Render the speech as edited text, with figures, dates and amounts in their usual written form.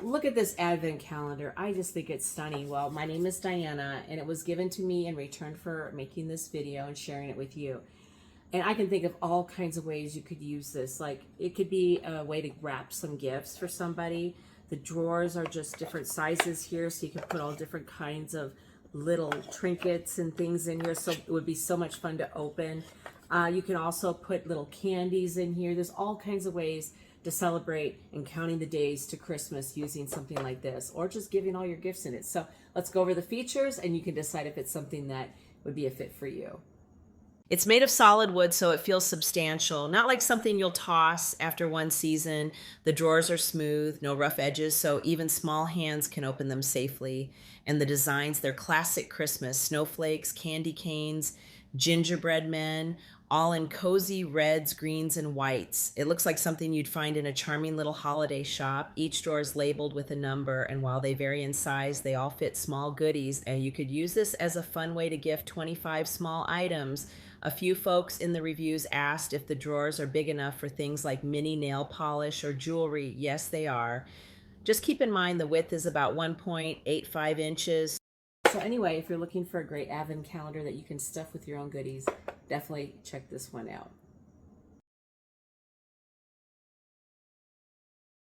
Look at this advent calendar. I just think it's stunning. Well, my name is Diana, and it was given to me in return for making this video and sharing it with you. And I can think of all kinds of ways you could use this. Like, it could be a way to wrap some gifts for somebody. The drawers are just different sizes here, so you can put all different kinds of little trinkets and things in here, so it would be so much fun to open. You can also put little candies in here. There's all kinds of ways to celebrate and counting the days to Christmas using something like this, or just giving all your gifts in it. So let's go over the features and you can decide if it's something that would be a fit for you. It's made of solid wood, so it feels substantial, not like something you'll toss after one season. The drawers are smooth, no rough edges, so even small hands can open them safely. And the designs, they're classic Christmas: snowflakes, candy canes, gingerbread men, all in cozy reds, greens, and whites. It looks like something you'd find in a charming little holiday shop. Each drawer is labeled with a number, and while they vary in size, they all fit small goodies. And you could use this as a fun way to gift 25 small items. A few folks in the reviews asked if the drawers are big enough for things like mini nail polish or jewelry. Yes, they are. Just keep in mind the width is about 1.85 inches. So anyway, if you're looking for a great advent calendar that you can stuff with your own goodies, definitely check this one out.